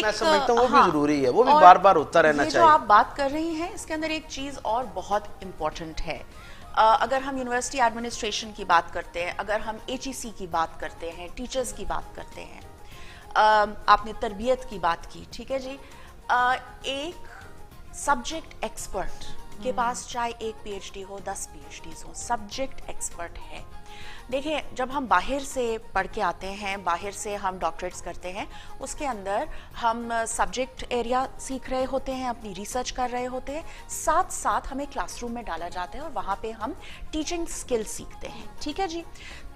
मैं समझता हूँ वो हाँ, भी जरूरी है, वो भी बार बार होता रहना ये चाहिए। जो आप बात कर रही हैं इसके अंदर एक चीज और बहुत इम्पोर्टेंट है। अगर हम यूनिवर्सिटी एडमिनिस्ट्रेशन की बात करते हैं, अगर हम एचईसी की बात करते हैं, टीचर्स की बात करते हैं, आपने तरबियत की बात की, ठीक है जी। एक सब्जेक्ट एक्सपर्ट के पास चाहे एक पीएचडी हो, 10 पीएचडीज हो, सब्जेक्ट एक्सपर्ट है। देखिए, जब हम बाहर से पढ़ के आते हैं, बाहर से हम डॉक्टरेट्स करते हैं, उसके अंदर हम सब्जेक्ट एरिया सीख रहे होते हैं, अपनी रिसर्च कर रहे होते हैं, साथ साथ हमें क्लासरूम में डाला जाता है और वहाँ पे हम टीचिंग स्किल सीखते हैं, ठीक है जी।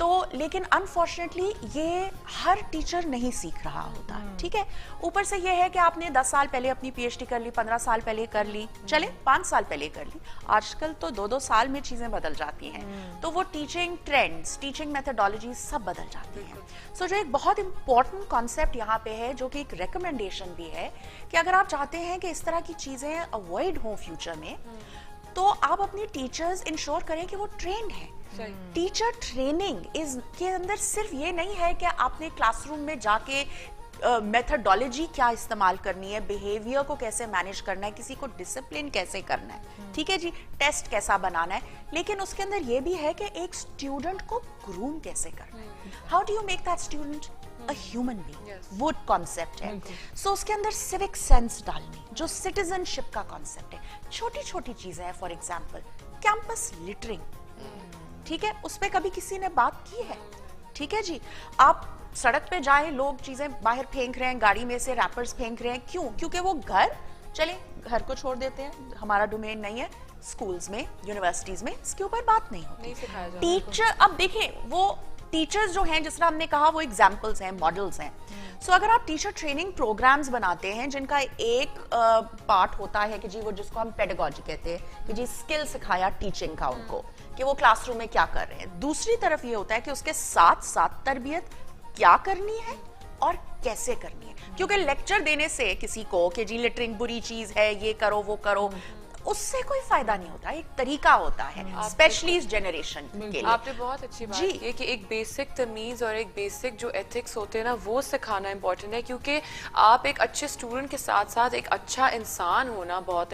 तो लेकिन अनफॉर्चुनेटली ये हर टीचर नहीं सीख रहा होता, ठीक है। ऊपर से ये है कि आपने 10 साल पहले अपनी पीएचडी कर ली, 15 साल पहले कर ली, चले 5 साल पहले कर ली, आजकल तो 2-2 साल में चीजें बदल जाती हैं, तो वो टीचिंग ट्रेंड्स, टीचिंग मेथोडोलॉजी सब बदल जाती हैं। सो जो एक बहुत इंपॉर्टेंट कॉन्सेप्ट यहाँ पे है, जो कि एक रिकमेंडेशन भी है, कि अगर आप चाहते हैं कि इस तरह की चीजें अवॉइड हो फ्यूचर में, तो आप अपनी टीचर्स इंश्योर करें कि वो ट्रेंड है। टीचर ट्रेनिंग के अंदर सिर्फ ये नहीं है कि आपने क्लासरूम में जाके मेथडोलॉजी क्या इस्तेमाल करनी है, बिहेवियर को कैसे मैनेज करना है, किसी को डिसिप्लिन कैसे करना है, ठीक है जी, टेस्ट कैसा बनाना है, लेकिन उसके अंदर ये भी है कि एक स्टूडेंट को ग्रूम कैसे करना है। How do you make that student a human being, वो कॉन्सेप्ट है। सो उसके अंदर सिविक सेंस डालनी, जो सिटीजनशिप का कॉन्सेप्ट है, छोटी छोटी चीजें हैं। फॉर एग्जाम्पल कैंपस लिटरिंग, ठीक है, उस पर कभी किसी ने बात की है? ठीक है जी। आप सड़क पे जाएं, लोग चीजें बाहर फेंक रहे हैं, गाड़ी में से रैपर्स फेंक रहे हैं, क्यों? क्योंकि वो चले घर को छोड़ देते हैं, हमारा डोमेन नहीं है। स्कूल्स में, यूनिवर्सिटीज में इसके ऊपर बात नहीं होती, टीचर। अब देखें, वो टीचर्स जो हैं, जिस तरह हमने कहा, वो एग्जाम्पल्स हैं, मॉडल्स हैं। सो अगर आप टीचर ट्रेनिंग प्रोग्राम्स बनाते हैं, जिनका एक पार्ट होता है कि जी वो, जिसको हम पेडागोजी कहते हैं, कि जी स्किल सिखाया टीचिंग का उनको, कि वो क्लासरूम में क्या कर रहे हैं। दूसरी तरफ ये होता है कि उसके साथ साथ तरबियत क्या करनी है और कैसे करनी है, क्योंकि लेक्चर देने से किसी को कि जी लिटरिंग बुरी चीज है, ये करो वो करो, उससे कोई फायदा नहीं होता। एक तरीका होता है, स्पेशली इस जनरेशन के लिए। आपने बहुत अच्छी बात की है कि एक बेसिक तमीज और एक बेसिक जो एथिक्स होते हैं ना, वो सिखाना इंपॉर्टेंट है, क्योंकि आप एक अच्छे स्टूडेंट के साथ साथ एक अच्छा इंसान होना बहुत